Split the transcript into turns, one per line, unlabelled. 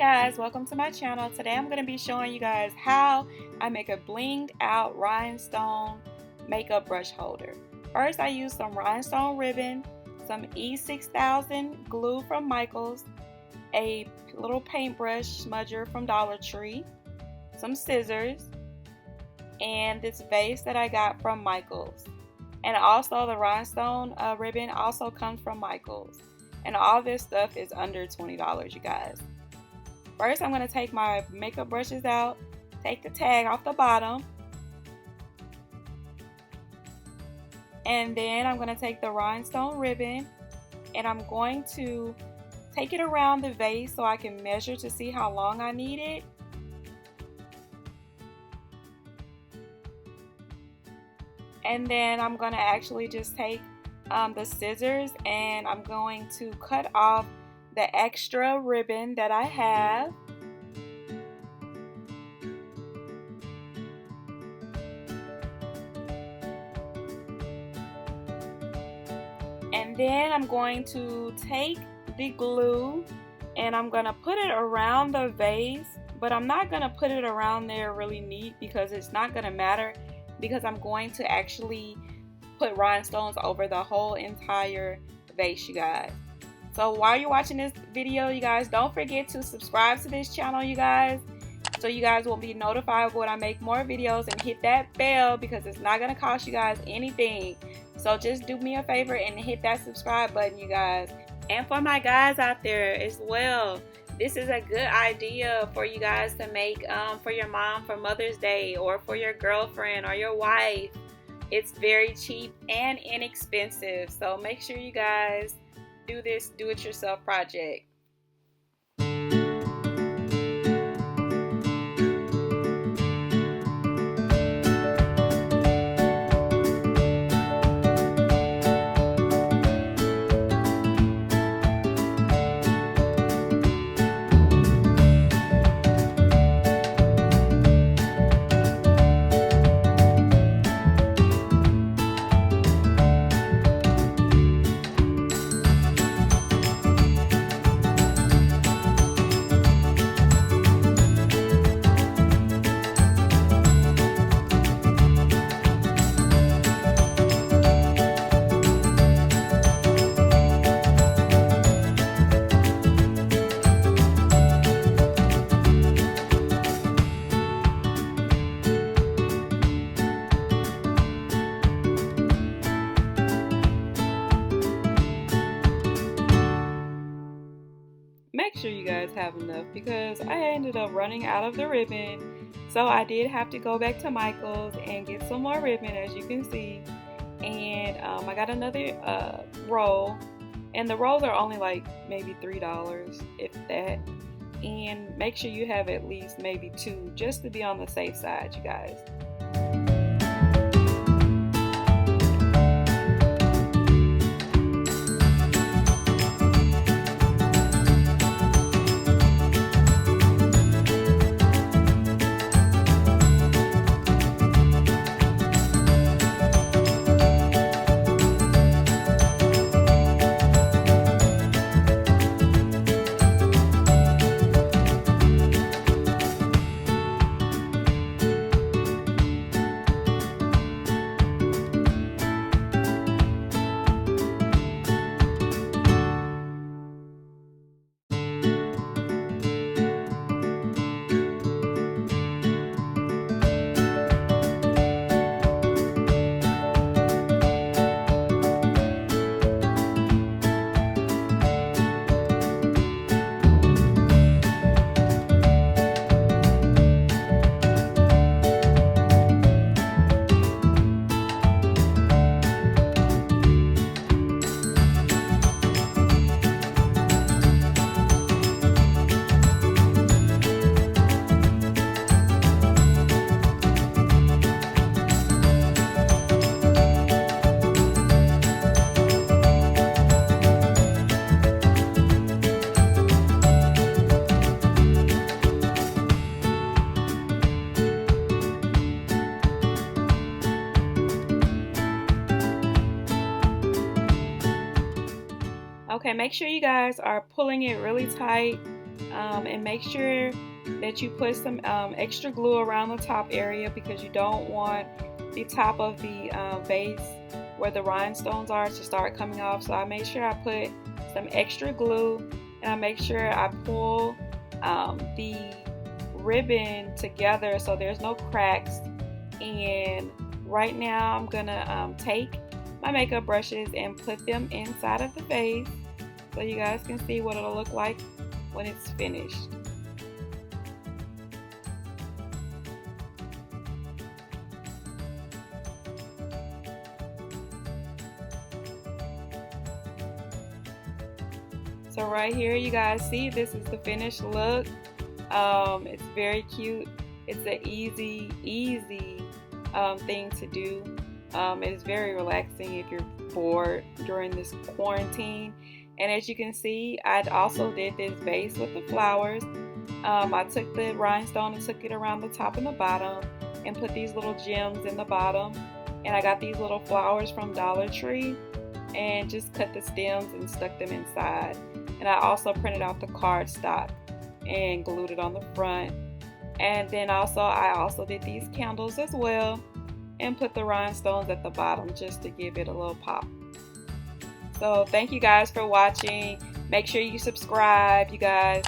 guys, welcome to my channel. Today I'm going to be showing you guys how I make a blinged out rhinestone makeup brush holder. First, I use some rhinestone ribbon, some E6000 glue from Michaels, a little paintbrush smudger from Dollar Tree, some scissors, and this vase that I got from Michaels. And also the rhinestone ribbon also comes from Michaels. And all this stuff is under $20, you guys. First, I'm going to take my makeup brushes out, take the tag off the bottom, and then I'm going to take the rhinestone ribbon and I'm going to take it around the vase so I can measure to see how long I need it. And then I'm going to actually just take the scissors and I'm going to cut off the extra ribbon that I have. And then I'm going to take the glue and I'm going to put it around the vase, but I'm not going to put it around there really neat because it's not going to matter, because I'm going to actually put rhinestones over the whole entire vase, you guys. So while you're watching this video, you guys, don't forget to subscribe to this channel, you guys, so you guys will be notified when I make more videos, and hit that bell because it's not going to cost you guys anything. So just do me a favor and hit that subscribe button, you guys. And for my guys out there as well, this is a good idea for you guys to make for your mom for Mother's Day, or for your girlfriend or your wife. It's very cheap and inexpensive, so make sure you guys do this do-it-yourself project. Make sure you guys have enough, because I ended up running out of the ribbon, so I did have to go back to Michael's and get some more ribbon, as you can see. And I got another roll, and the rolls are only like maybe $3, if that. And make sure you have at least maybe 2, just to be on the safe side, you guys. Okay, make sure you guys are pulling it really tight And make sure that you put some extra glue around the top area because you don't want the top of the vase where the rhinestones are to start coming off. So I made sure I put some extra glue, and I make sure I pull the ribbon together so there's no cracks. And right now I'm gonna take my makeup brushes and put them inside of the vase so you guys can see what it'll look like when it's finished. So right here you guys see this is the finished look. It's very cute. It's an easy thing to do. It is very relaxing if you're bored during this quarantine. And as you can see, I also did this vase with the flowers. I took the rhinestone and took it around the top and the bottom and put these little gems in the bottom. And I got these little flowers from Dollar Tree and just cut the stems and stuck them inside. And I also printed out the cardstock and glued it on the front. And then I also did these candles as well and put the rhinestones at the bottom just to give it a little pop. So thank you guys for watching. Make sure you subscribe, you guys.